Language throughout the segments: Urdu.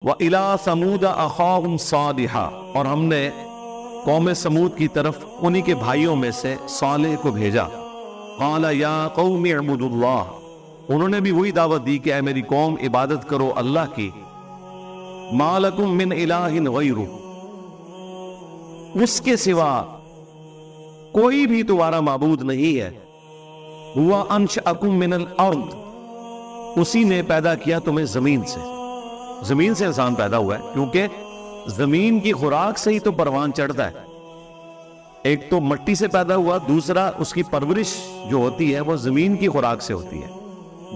وَإِلَىٰ ثَمُودَ أَخَاهُمْ صَالِحًا، اور ہم نے قوم سمود کی طرف انہی کے بھائیوں میں سے صالح کو بھیجا۔ قَالَ يَا قَوْمِ اعْبُدُوا اللَّهَ، انہوں نے بھی وہی دعوت دی کہ اے میری قوم عبادت کرو اللہ کی۔ مَا لَكُم مِّنْ إِلَٰهٍ غَيْرُهُ، اس کے سوا کوئی بھی تمہارا معبود نہیں ہے۔ هُوَ أَنشَأَكُم مِّنَ الْأَرْضِ، اسی نے پیدا کیا تمہیں زمین سے۔ زمین سے انسان پیدا ہوا ہے، کیونکہ زمین کی خوراک سے ہی تو پروان چڑھتا ہے۔ ایک تو مٹی سے پیدا ہوا، دوسرا اس کی پرورش جو ہوتی ہے وہ زمین کی خوراک سے ہوتی ہے۔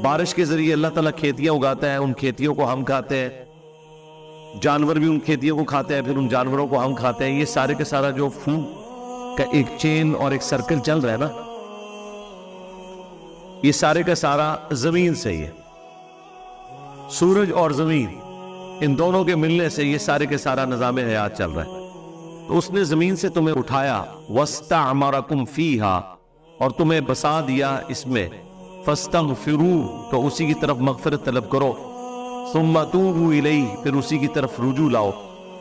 بارش کے ذریعے اللہ تعالیٰ کھیتیاں اگاتا ہے، ان کھیتیوں کو ہم کھاتے ہیں، جانور بھی ان کھیتیوں کو کھاتے ہیں، پھر ان جانوروں کو ہم کھاتے ہیں۔ یہ سارے کے سارا جو فوڈ کا ایک چین اور ایک سرکل چل رہا ہے نا، یہ سارے کا سارا زمین سے ہی ہے۔ سورج اور زمین، ان دونوں کے ملنے سے یہ سارے کے سارا نظام حیات چل رہا ہے۔ تو اس نے زمین سے تمہیں اٹھایا، وَاسْتَعْمَرَكُمْ فِيهَا، اور تمہیں بسا دیا اس میں، فَاسْتَغْفِرُوا، تو اسی کی طرف مغفرت طلب کرو، ثُمَّ تُوبُوا إِلَيْهِ، پھر اسی کی طرف رجوع لاؤ۔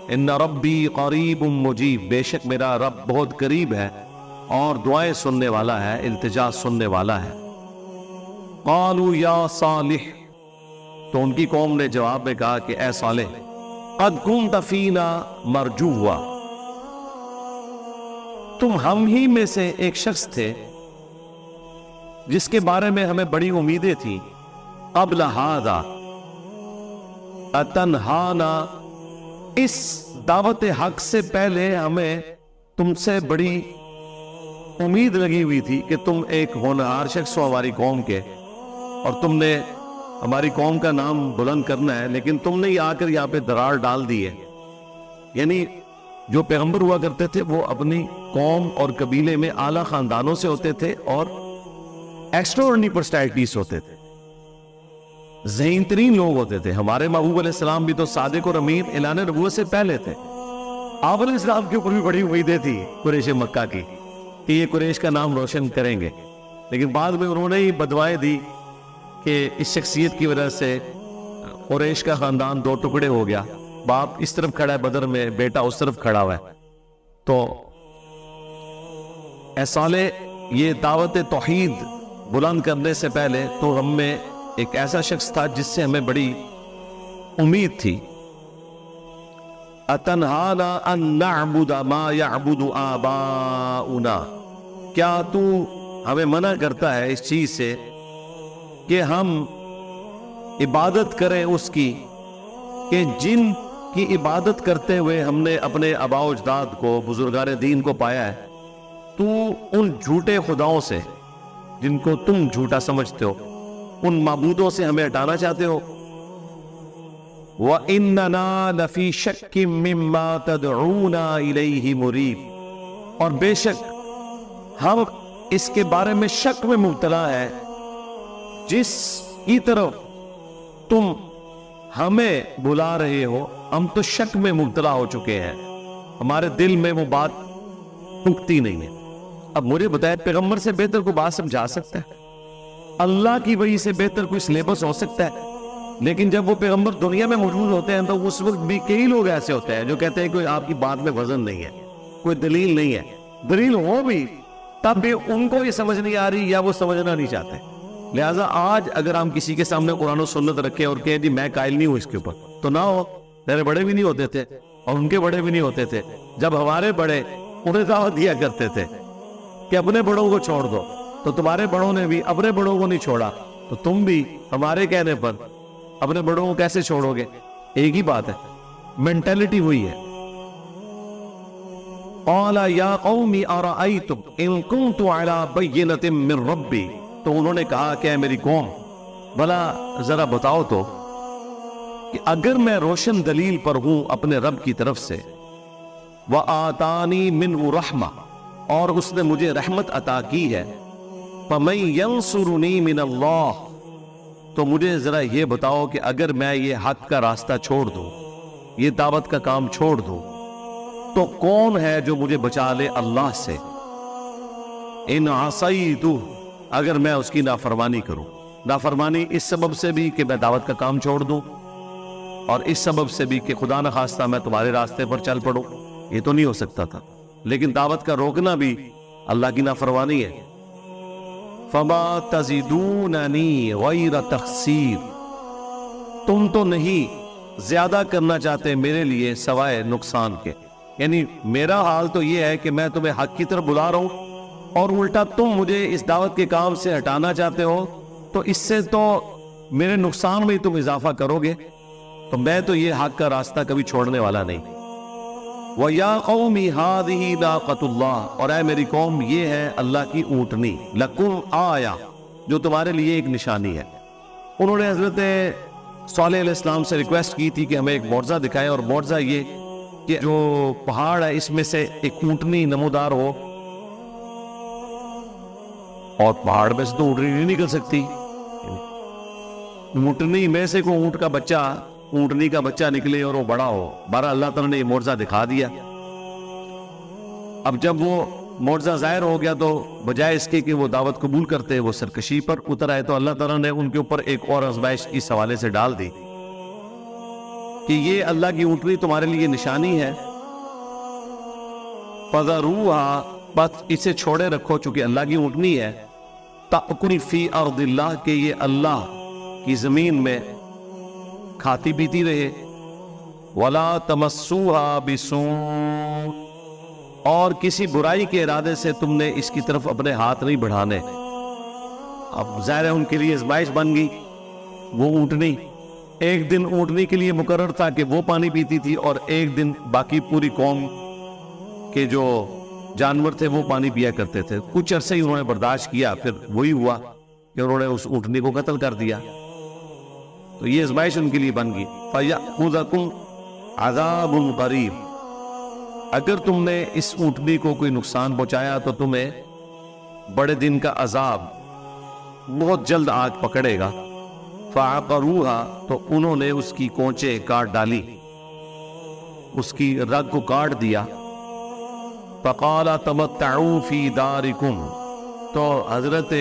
إِنَّ رَبِّي قَرِيبٌ مُجِيبٌ، بے شک میرا رب بہت قریب ہے اور دعائیں سننے والا ہے، التجا سننے والا ہے۔ قَالُوا يَا صَالِحُ، تو ان کی قوم نے جواب میں کہا کہ اے صالح، قَدْ كُنْتَ فِينَا مَرْجُوًّا، تم ہم ہی میں سے ایک شخص تھے جس کے بارے میں ہمیں بڑی امیدیں تھیں۔ قَبْلَ هَذَا أَتَنْهَانَا، اس دعوت حق سے پہلے ہمیں تم سے بڑی امید لگی ہوئی تھی کہ تم ایک ہونہار شخص ہو ہماری قوم کے، اور تم نے ہماری قوم کا نام بلند کرنا ہے، لیکن تم نے آ کر یہاں پہ درار ڈال دی ہے۔ یعنی جو پیغمبر ہوا کرتے تھے وہ اپنی قوم اور قبیلے میں اعلیٰ خاندانوں سے ہوتے تھے اور ایکسٹراورڈنری پرسنالٹیز ہوتے تھے، ذہین ترین لوگ ہوتے تھے۔ ہمارے محبوب علیہ السلام بھی تو صادق اور امین اعلان نبوت سے پہلے تھے۔ آپ علیہ السلام کے اوپر بھی بڑی امیدیں تھی قریش مکہ کی کہ یہ قریش کا نام روشن کریں گے، لیکن بعد میں انہوں نے ہی بدوائیں دی کہ اس شخصیت کی وجہ سے قریش کا خاندان دو ٹکڑے ہو گیا، باپ اس طرف کھڑا ہے بدر میں، بیٹا اس طرف کھڑا ہوا ہے۔ تو اے صالح، یہ دعوت توحید بلند کرنے سے پہلے تو ہم میں ایک ایسا شخص تھا جس سے ہمیں بڑی امید تھی۔ أَتَنْهَانَا أَن نَعْبُدَ مَا يَعْبُدُ آبَاؤُنَا، کیا تو ہمیں منع کرتا ہے اس چیز سے کہ ہم عبادت کریں اس کی کہ جن کی عبادت کرتے ہوئے ہم نے اپنے آباء و اجداد کو، بزرگان دین کو پایا ہے، تو ان جھوٹے خداؤں سے جن کو تم جھوٹا سمجھتے ہو، ان معبودوں سے ہمیں ہٹانا چاہتے ہو۔ وَإِنَّنَا لَفِي شَكٍّ مِّمَّا تَدْعُونَا إِلَيْهِ مُرِيبٍ، اور بے شک ہم اس کے بارے میں شک میں مبتلا ہے جس کی طرف تم ہمیں بلا رہے ہو، ہم تو شک میں مبتلا ہو چکے ہیں، ہمارے دل میں وہ بات ٹکتی نہیں ہے۔ اب مجھے بتائے، پیغمبر سے بہتر کوئی بات سمجھا سکتا ہے؟ اللہ کی وحی سے بہتر کوئی سلیبس ہو سکتا ہے؟ لیکن جب وہ پیغمبر دنیا میں موجود ہوتے ہیں تو اس وقت بھی کئی لوگ ایسے ہوتے ہیں جو کہتے ہیں کہ آپ کی بات میں وزن نہیں ہے، کوئی دلیل نہیں ہے۔ دلیل ہو بھی تب بھی ان کو یہ سمجھ نہیں آ رہی یا وہ سمجھنا نہیں چاہتے۔ لہٰذا آج اگر ہم کسی کے سامنے قرآن و سنت رکھیں اور کہیں جی میں قائل نہیں ہوں اس کے اوپر، تو نہ ہو، میرے بڑے بھی نہیں ہوتے تھے اور ان کے بڑے بھی نہیں ہوتے تھے۔ جب ہمارے بڑے انہیں دعوت دیا کرتے تھے کہ اپنے بڑوں کو چھوڑ دو، تو تمہارے بڑوں نے بھی اپنے بڑوں کو نہیں چھوڑا، تو تم بھی ہمارے کہنے پر اپنے بڑوں کو کیسے چھوڑو گے؟ ایک ہی بات ہے، مینٹلٹی ہوئی ہے۔ قال یا قوم ارأیتم ان کنت علی بینۃ من ربی، تو انہوں نے کہا کہ اے میری قوم، بھلا ذرا بتاؤ تو کہ اگر میں روشن دلیل پر ہوں اپنے رب کی طرف سے، وآتانی منہ رحمہ، اور اس نے مجھے رحمت عطا کی ہے، فمن ینصرنی من اللہ، تو مجھے ذرا یہ بتاؤ کہ اگر میں یہ حق کا راستہ چھوڑ دوں، یہ دعوت کا کام چھوڑ دوں، تو کون ہے جو مجھے بچا لے اللہ سے؟ ان عصیتہ، اگر میں اس کی نافرمانی کروں، نافرمانی اس سبب سے بھی کہ میں دعوت کا کام چھوڑ دوں، اور اس سبب سے بھی کہ خدا نخواستہ میں تمہارے راستے پر چل پڑوں، یہ تو نہیں ہو سکتا تھا، لیکن دعوت کا روکنا بھی اللہ کی نافرمانی ہے۔ فما تزیدوننی غیر تخسیر، تم تو نہیں زیادہ کرنا چاہتے میرے لیے سوائے نقصان کے، یعنی میرا حال تو یہ ہے کہ میں تمہیں حق کی طرف بلا رہا ہوں اور الٹا تم مجھے اس دعوت کے کام سے ہٹانا چاہتے ہو، تو اس سے تو میرے نقصان میں تم اضافہ کرو گے، تو میں تو یہ حق کا راستہ کبھی چھوڑنے والا نہیں۔ وَيَا قَوْمِ هَذِهِ نَاقَةُ اللَّهِ، اور اے میری قوم یہ ہے اللہ کی اونٹنی، لَكُمْ آیَةٌ، جو تمہارے لیے ایک نشانی ہے۔ انہوں نے حضرت صالح علیہ السلام سے ریکویسٹ کی تھی کہ ہمیں ایک معجزہ دکھائیں، اور معجزہ یہ کہ جو پہاڑ ہے اس میں سے ایک اونٹنی نمودار ہو، اور پہاڑ میں سے تو اونٹنی نہیں نکل سکتی، اونٹنی میں سے کوئی اونٹ کا بچہ، اونٹنی کا بچہ نکلے اور وہ بڑا ہو۔ بارہ اللہ تعالیٰ نے یہ معجزہ دکھا دیا۔ اب جب وہ معجزہ ظاہر ہو گیا تو بجائے اس کے کہ وہ دعوت قبول کرتے وہ سرکشی پر اتر آئے، تو اللہ تعالیٰ نے ان کے اوپر ایک اور آزمائش اس حوالے سے ڈال دی کہ یہ اللہ کی اونٹنی تمہارے لیے نشانی ہے، فَذَرُوهَا، بس اسے چھوڑے رکھو چونکہ اللہ کی اونٹنی ہے، تَأْكُلْ فِي أَرْضِ اللَّهِ، کہ یہ اللہ کی زمین میں کھاتی پیتی رہے، وَلَا تَمَسُّوهَا بِسُوءٍ، اور کسی برائی کے ارادے سے تم نے اس کی طرف اپنے ہاتھ نہیں بڑھانے۔ اب ظاہر ہے ان کے لیے ازمائش بن گئی، وہ اونٹنی ایک دن اونٹنی کے لیے مقرر تھا کہ وہ پانی پیتی تھی، اور ایک دن باقی پوری قوم کے جو جانور تھے وہ پانی پیا کرتے تھے۔ کچھ عرصے ہی انہوں نے برداشت کیا، پھر وہی ہوا کہ انہوں نے اس اونٹنی کو قتل کر دیا، تو یہ ازمائش ان کے لیے بن گئی۔ فَيَأْخُذَكُمْ عَذَابٌ قَرِيبٌ، اگر تم نے اس اونٹنی کو کوئی نقصان پہنچایا تو تمہیں بڑے دن کا عذاب بہت جلد آگ پکڑے گا۔ فَعَقَرُوهَا، تو انہوں نے اس کی کونچیں کاٹ ڈالی، اس کی رگ کو کاٹ دیا۔ فَقَالَ تَمَتَّعُوا فِي دَارِكُمْ، تو حضرت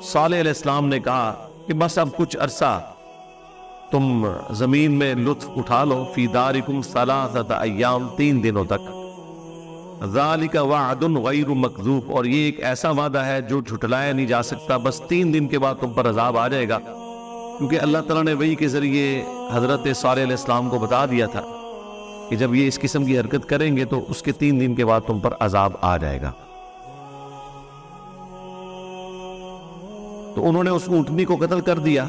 صالح علیہ السلام نے کہا کہ بس اب کچھ عرصہ تم زمین میں لطف اٹھا لو، فی دارکم ثلاثۃ ایام، 3 دنوں تک۔ ذالک وعد غیر مکذوب، اور یہ ایک ایسا وعدہ ہے جو جھٹلایا نہیں جا سکتا، بس 3 دن کے بعد تم پر عذاب آ جائے گا، کیونکہ اللہ تعالیٰ نے وحی کے ذریعے حضرت صالح علیہ السلام کو بتا دیا تھا کہ جب یہ اس قسم کی حرکت کریں گے تو اس کے 3 دن کے بعد تم پر عذاب آ جائے گا۔ تو انہوں نے اس اونٹنی کو قتل کر دیا۔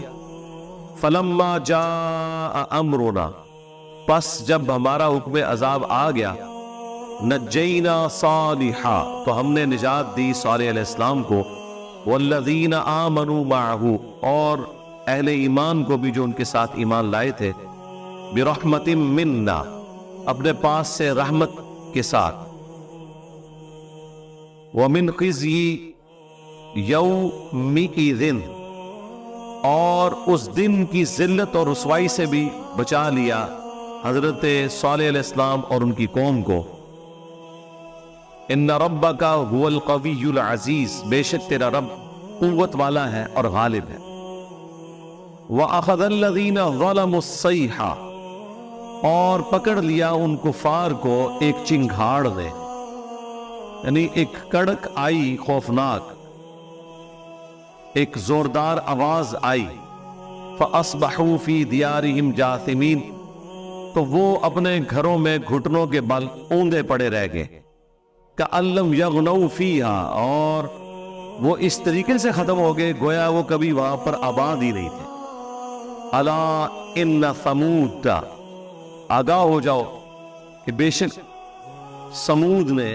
فَلَمَّا جَاءَ أَمْرُنَا، پس جب ہمارا حکم عذاب آ گیا، نَجَّيْنَا صَالِحًا، تو ہم نے نجات دی صالح علیہ السلام کو، وَالَّذِينَ آمَنُوا مَعَهُ، اور اہل ایمان کو بھی جو ان کے ساتھ ایمان لائے تھے، بِرَحْمَةٍ مِنَّا، اپنے پاس سے رحمت کے ساتھ، وَمِنْ خِزْيِ يَوْمِئِذٍ، اور اس دن کی ذلت اور رسوائی سے بھی بچا لیا حضرت صالح علیہ السلام اور ان کی قوم کو۔ ان ربک هو القوی العزیز، بے شک تیرا رب قوت والا ہے اور غالب ہے۔ وَأَخَذَ الَّذِينَ ظَلَمُوا الصَّيْحَةَ، اور پکڑ لیا ان کفار کو ایک چنگھاڑ نے، یعنی ایک کڑک آئی خوفناک، ایک زوردار آواز آئی، فَأَصْبَحُوا فِي دِيَارِهِمْ جَاثِمِينَ، تو وہ اپنے گھروں میں گھٹنوں کے بل اوندے پڑے رہ گئے، كَأَن لَّمْ يَغْنَوْا فِيهَا، اور وہ اس طریقے سے ختم ہو گئے گویا وہ کبھی وہاں پر آباد ہی نہیں تھے۔ أَلَا إِنَّ ثَمُودَ، آگاہ ہو جاؤ کہ بے شک سمود نے،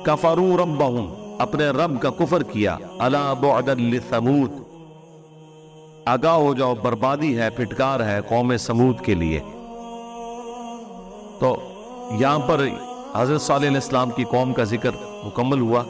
کفروا ربہم، اپنے رب کا کفر کیا، الا بعدا لثمود، آگاہ ہو جاؤ بربادی ہے، پھٹکار ہے قوم سمود کے لیے۔ تو یہاں پر حضرت صالح علیہ السلام کی قوم کا ذکر مکمل ہوا۔